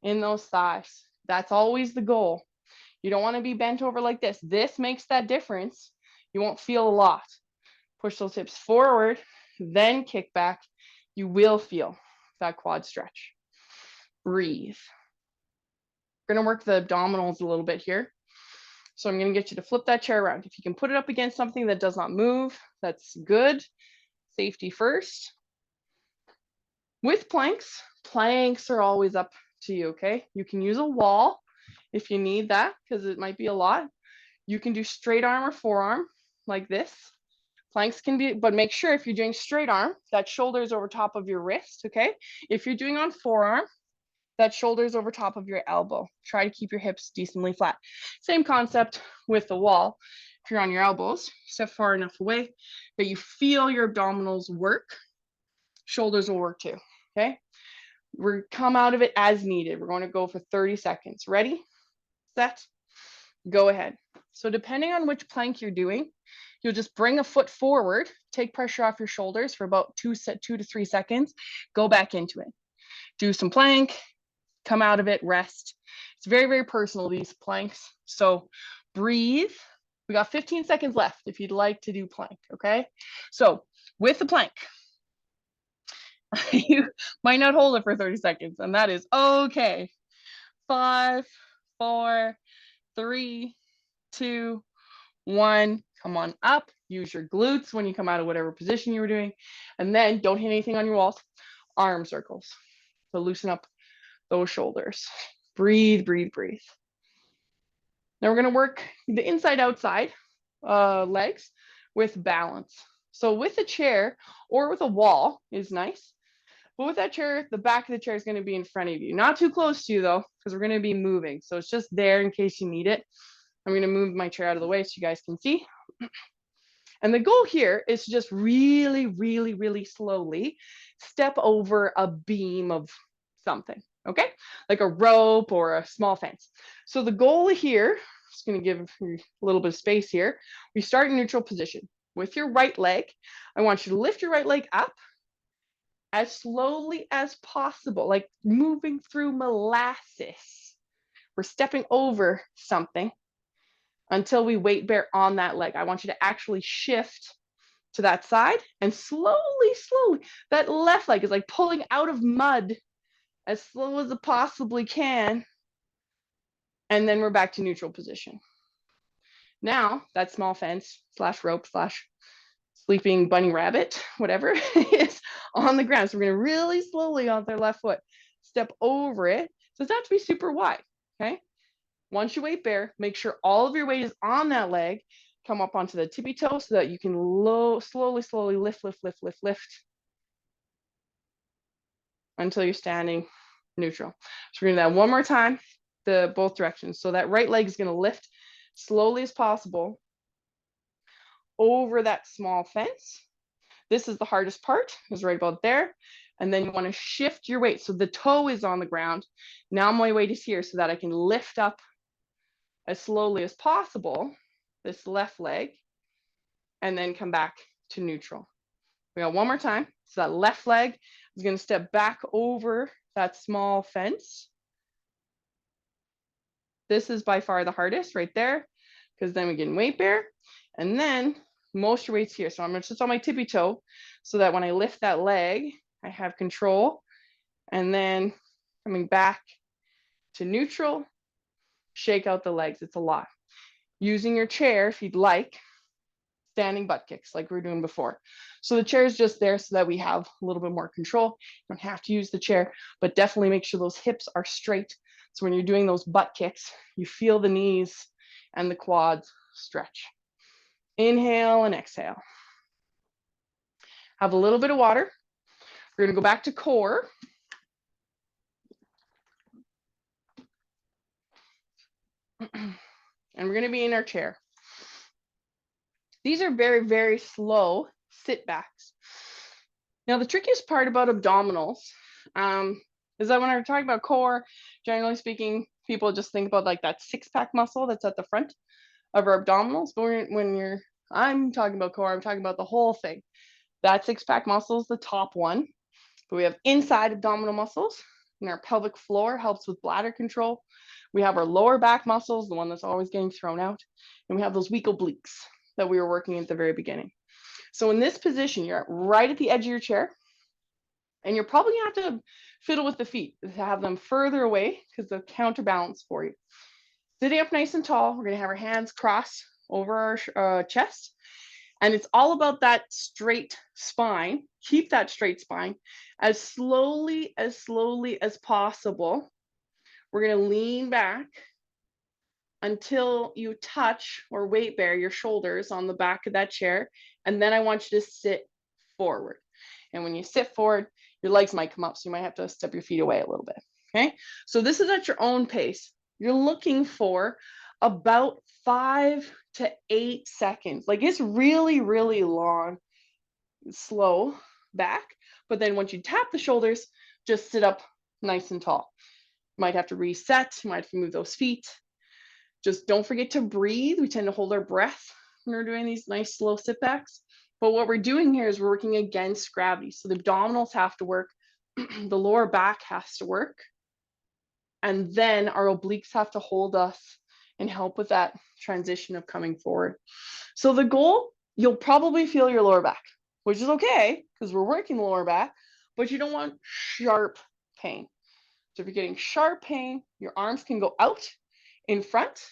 in those thighs. That's always the goal. You don't want to be bent over like this. This makes that difference. You won't feel a lot. Push those hips forward, then kick back. You will feel that quad stretch. Breathe. We're going to work the abdominals a little bit here. So I'm going to get you to flip that chair around. If you can put it up against something that does not move, that's good. Safety first. With planks, planks are always up to you, okay? You can use a wall if you need that, because it might be a lot. You can do straight arm or forearm like this. Planks can be, but make sure if you're doing straight arm, that shoulder is over top of your wrist, okay? If you're doing on forearm, that shoulder is over top of your elbow. Try to keep your hips decently flat. Same concept with the wall. If you're on your elbows, step far enough away that you feel your abdominals work. Shoulders will work too, okay? We're come out of it as needed. We're going to go for 30 seconds. Ready, set, go ahead. So depending on which plank you're doing, you'll just bring a foot forward, take pressure off your shoulders for about 2 to 3 seconds, go back into it. Do some plank, come out of it, rest. It's very, very personal, these planks. So breathe. We got 15 seconds left if you'd like to do plank, okay? So with the plank, you might not hold it for 30 seconds, and that is okay. 5, 4, 3, 2, 1. Come on up. use your glutes when you come out of whatever position you were doing. And then don't hit anything on your walls. Arm circles. So loosen up those shoulders. Breathe, breathe, breathe. Now we're going to work the inside outside legs with balance. So with a chair or with a wall is nice. But with that chair, the back of the chair is going to be in front of you. Not too close to you though, because we're going to be moving. So it's just there in case you need it. I'm going to move my chair out of the way so you guys can see. And the goal here is to just really, really, really slowly step over a beam of something, okay? Like a rope or a small fence. So the goal here, just going to give you a little bit of space here. We start in neutral position. With your right leg, I want you to lift your right leg up as slowly as possible, like moving through molasses. We're stepping over something until we weight bear on that leg. I want you to actually shift to that side and slowly, slowly, that left leg is like pulling out of mud as slow as it possibly can. And then we're back to neutral position. Now that small fence slash rope slash sleeping bunny rabbit, whatever is on the ground. So we're going to really slowly on their left foot, step over it. So it's not to be super wide, okay? Once you weight bear, make sure all of your weight is on that leg. Come up onto the tippy toe so that you can slowly, slowly lift, lift, lift, lift, lift until you're standing neutral. So we're going to do that one more time, both directions. So that right leg is going to lift slowly as possible over that small fence. This is the hardest part, is right about there. And then you want to shift your weight. So the toe is on the ground. Now my weight is here so that I can lift up as slowly as possible, this left leg, and then come back to neutral. We got one more time. So that left leg is going to step back over that small fence. This is by far the hardest right there, because then we get weight bear. And then most your weight's here. So I'm just on my tippy toe so that when I lift that leg, I have control. And then coming back to neutral, shake out the legs. It's a lot. Using your chair, if you'd like, standing butt kicks like we were doing before. So the chair is just there so that we have a little bit more control. You don't have to use the chair, but definitely make sure those hips are straight. So when you're doing those butt kicks, you feel the knees and the quads stretch. Inhale and exhale. Have a little bit of water. We're going to go back to core. And we're going to be in our chair. These are very, very slow sit backs. Now, the trickiest part about abdominals is that when I'm talking about core, generally speaking, people just think about like that six-pack muscle that's at the front of our abdominals. But when I'm talking about core, I'm talking about the whole thing. That six-pack muscle is the top one. But we have inside abdominal muscles, and our pelvic floor helps with bladder control. We have our lower back muscles, the one that's always getting thrown out. And we have those weak obliques that we were working at the very beginning. So in this position, you're right at the edge of your chair, and you're probably gonna have to fiddle with the feet to have them further away because they'll counterbalance for you. Sitting up nice and tall, we're gonna have our hands crossed over our chest. And it's all about that straight spine. Keep that straight spine as slowly as possible. We're going to lean back until you touch or weight bear your shoulders on the back of that chair. And then I want you to sit forward. And when you sit forward, your legs might come up, so you might have to step your feet away a little bit. Okay, so this is at your own pace. You're looking for about 5 to 8 seconds. Like it's really, really long, slow back. But then once you tap the shoulders, just sit up nice and tall. You might have to reset. You might have to move those feet. Just don't forget to breathe. We tend to hold our breath when we're doing these nice slow sit backs. But what we're doing here is we're working against gravity. So the abdominals have to work. The lower back has to work. And then our obliques have to hold us and help with that transition of coming forward. So the goal, you'll probably feel your lower back, which is okay because we're working the lower back, but you don't want sharp pain. So if you're getting sharp pain, your arms can go out in front,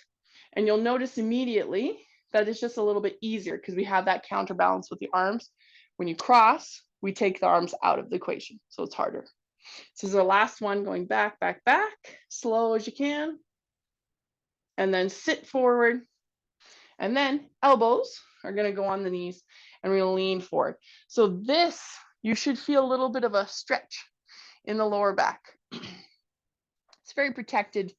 and you'll notice immediately that is just a little bit easier because we have that counterbalance with the arms. When you cross, we take the arms out of the equation, so it's harder. So this is our last one, going back, back, back, slow as you can. And then sit forward. And then elbows are going to go on the knees and we're going to lean forward. So this, you should feel a little bit of a stretch in the lower back. It's a very protected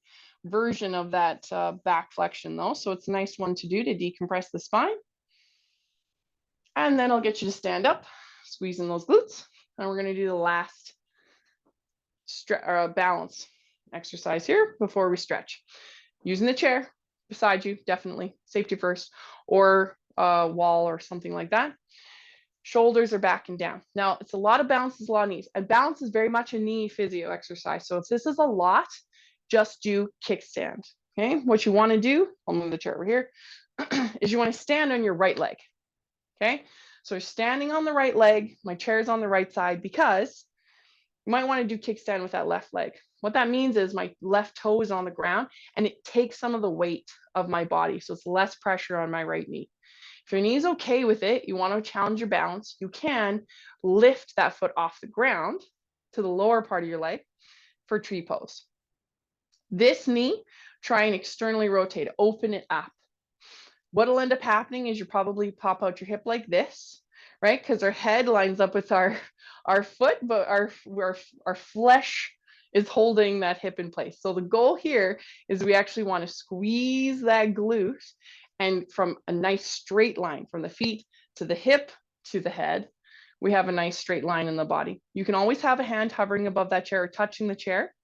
version of that back flexion though. So it's a nice one to do to decompress the spine. And then I'll get you to stand up, squeezing those glutes. And we're going to do the last balance exercise here before we stretch. Using the chair beside you, definitely safety first, or a wall or something like that. Shoulders are back and down. Now it's a lot of balance, it's a lot of knees, and balance is very much a knee physio exercise. So if this is a lot, just do kickstand. Okay, what you want to do, I'll move the chair over here, is you want to stand on your right leg. Okay, so you're standing on the right leg, my chair is on the right side, because you might want to do kickstand with that left leg. What that means is my left toe is on the ground and it takes some of the weight of my body. So it's less pressure on my right knee. If your knee is okay with it, you want to challenge your balance, you can lift that foot off the ground to the lower part of your leg for tree pose. This knee, try and externally rotate, open it up. What'll end up happening is you probably pop out your hip like this, right? Because our head lines up with our foot, but our flesh is holding that hip in place. So the goal here is we actually want to squeeze that glute, and from a nice straight line from the feet to the hip to the head, we have a nice straight line in the body. You can always have a hand hovering above that chair or touching the chair.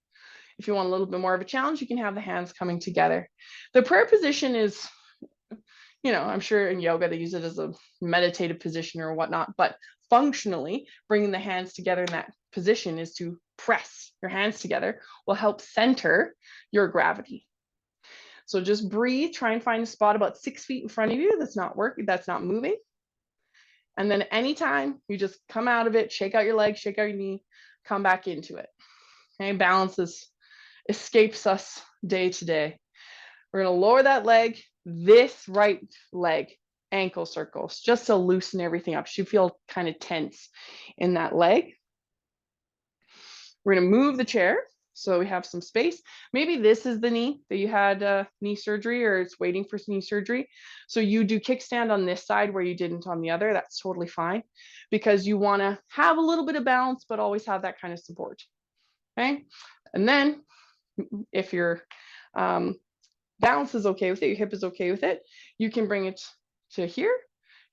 If you want a little bit more of a challenge, you can have the hands coming together. The prayer position is, you know, I'm sure in yoga they use it as a meditative position or whatnot, but functionally bringing the hands together in that position is to press your hands together, will help center your gravity. So just breathe, try and find a spot about 6 feet in front of you that's not working, that's not moving. And then anytime you just come out of it, shake out your leg, shake out your knee, come back into it. Okay, balance escapes us day to day. We're gonna lower that leg, this right leg, ankle circles, just to loosen everything up. You feel kind of tense in that leg. We're gonna move the chair so we have some space. Maybe this is the knee that you had knee surgery, or it's waiting for knee surgery. So you do kickstand on this side where you didn't on the other. That's totally fine, because you wanna have a little bit of balance, but always have that kind of support, okay? And then if your balance is okay with it, your hip is okay with it, you can bring it to here.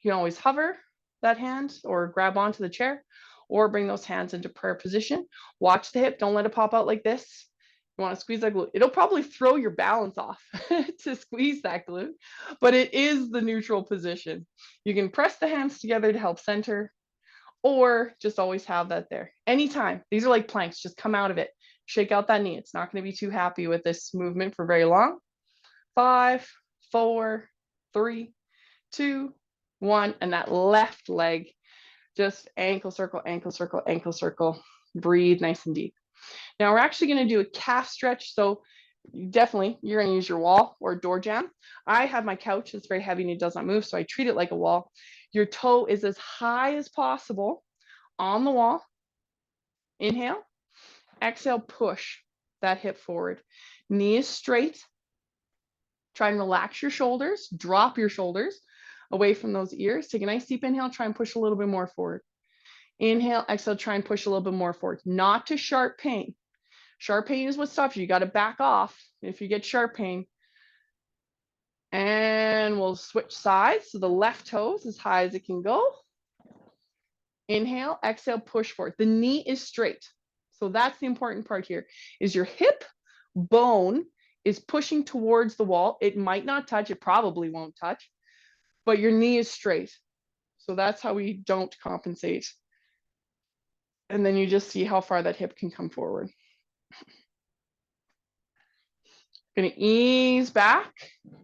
You can always hover that hand or grab onto the chair, or bring those hands into prayer position. Watch the hip, don't let it pop out like this. You want to squeeze that glute. It'll probably throw your balance off to squeeze that glute, but it is the neutral position. You can press the hands together to help center, or just always have that there. Anytime, these are like planks, just come out of it. Shake out that knee. It's not going to be too happy with this movement for very long. 5, 4, 3, 2, 1, and that left leg, just ankle circle, ankle circle, ankle circle. Breathe nice and deep. Now we're actually going to do a calf stretch. So definitely you're going to use your wall or door jamb. I have my couch, it's very heavy and it does not move, so I treat it like a wall. Your toe is as high as possible on the wall. Inhale, exhale, push that hip forward. Knee is straight. Try and relax your shoulders, drop your shoulders away from those ears. Take a nice deep inhale, try and push a little bit more forward. Inhale, exhale, try and push a little bit more forward. Not to sharp pain. Sharp pain is what stops you. You got to back off if you get sharp pain. And we'll switch sides. So the left toe is as high as it can go. Inhale, exhale, push forward. The knee is straight. So that's the important part here, is your hip bone is pushing towards the wall. It might not touch, it probably won't touch, but your knee is straight. So that's how we don't compensate. And then you just see how far that hip can come forward. Gonna ease back.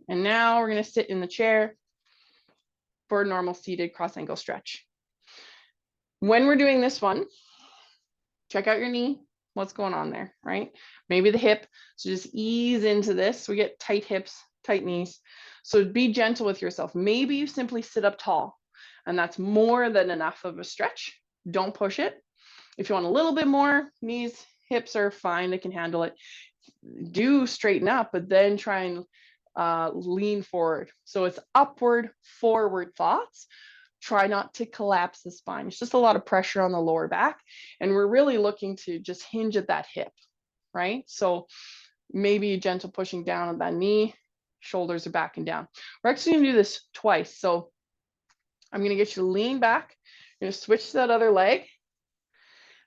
And now we're gonna sit in the chair for a normal seated cross ankle stretch. When we're doing this one, check out your knee. What's going on there, right? Maybe the hip. So just ease into this. We get tight hips, tight knees. So be gentle with yourself. Maybe you simply sit up tall, and that's more than enough of a stretch. Don't push it. If you want a little bit more, knees, hips are fine, they can handle it. Do straighten up, but then try and lean forward. So it's upward, forward thoughts. Try not to collapse the spine. It's just a lot of pressure on the lower back. And we're really looking to just hinge at that hip, right? So maybe gentle pushing down on that knee, shoulders are back and down. We're actually gonna do this twice. So I'm gonna get you to lean back. You're gonna switch to that other leg,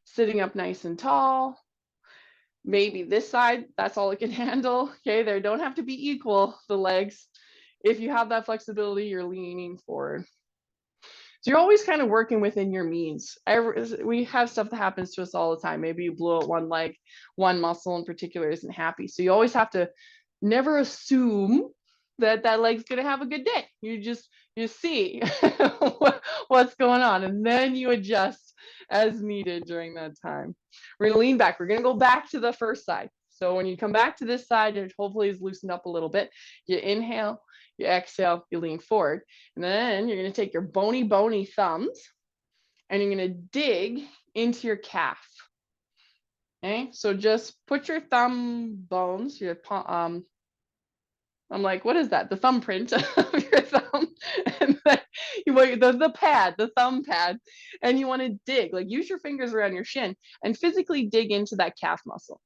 sitting up nice and tall. Maybe this side, that's all it can handle. Okay, they don't have to be equal, the legs. If you have that flexibility, you're leaning forward. So you're always kind of working within your means. We have stuff that happens to us all the time. Maybe you blew out one leg, one muscle in particular isn't happy. So you always have to never assume that that leg's going to have a good day. You see what's going on, and then you adjust as needed during that time. We're going to lean back. We're going to go back to the first side. So when you come back to this side, it hopefully is loosened up a little bit. You inhale, you exhale, you lean forward. And then you're going to take your bony thumbs and you're going to dig into your calf. Okay, so just put your thumb bones, your I'm like, what is that? The thumbprint of your thumb, and then you want the pad, the thumb pad, and you want to dig, like use your fingers around your shin and physically dig into that calf muscle.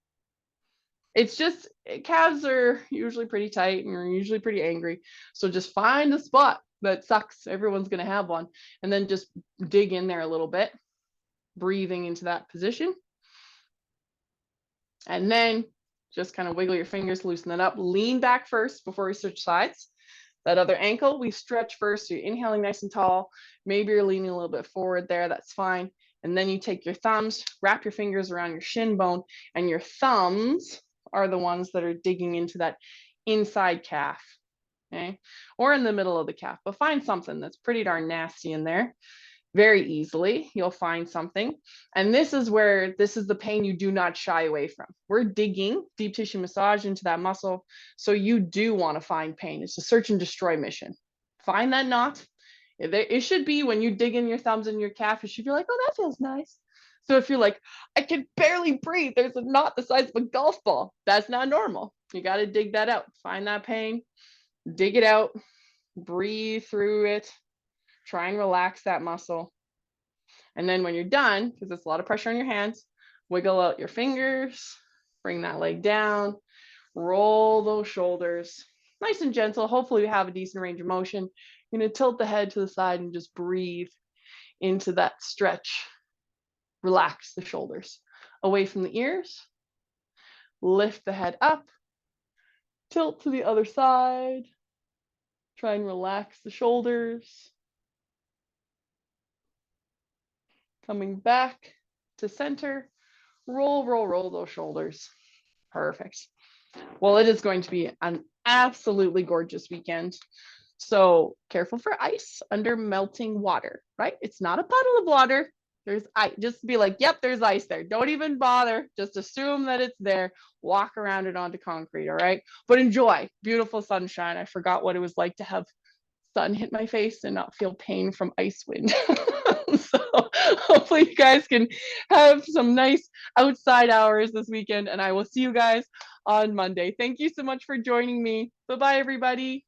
It's just, calves are usually pretty tight and you're usually pretty angry. So just find a spot that sucks. Everyone's going to have one. And then just dig in there a little bit, breathing into that position. And then just kind of wiggle your fingers, loosen it up, lean back first before we switch sides. That other ankle, we stretch first. So you're inhaling nice and tall. Maybe you're leaning a little bit forward there. That's fine. And then you take your thumbs, wrap your fingers around your shin bone, and your thumbs are the ones that are digging into that inside calf, okay? Or in the middle of the calf, but find something that's pretty darn nasty in there. Very easily, you'll find something. And this is the pain you do not shy away from. We're digging deep tissue massage into that muscle. So you do want to find pain. It's a search and destroy mission. Find that knot. It should be when you dig in your thumbs in your calf, it should be like, oh, that feels nice. So if you're like, I can barely breathe, there's a knot the size of a golf ball. That's not normal. You got to dig that out. Find that pain, dig it out, breathe through it, try and relax that muscle. And then when you're done, because there's a lot of pressure on your hands, wiggle out your fingers, bring that leg down, roll those shoulders, nice and gentle. Hopefully you have a decent range of motion. You're going to tilt the head to the side and just breathe into that stretch. Relax the shoulders away from the ears, lift the head up, tilt to the other side, try and relax the shoulders. Coming back to center, roll those shoulders. Perfect. Well, it is going to be an absolutely gorgeous weekend. So careful for ice under melting water, right? It's not a puddle of water. There's ice. Just be like, yep, there's ice there. Don't even bother. Just assume that it's there. Walk around it onto concrete, all right? But enjoy beautiful sunshine. I forgot what it was like to have sun hit my face and not feel pain from ice wind. So hopefully you guys can have some nice outside hours this weekend, and I will see you guys on Monday. Thank you so much for joining me. Bye-bye, everybody.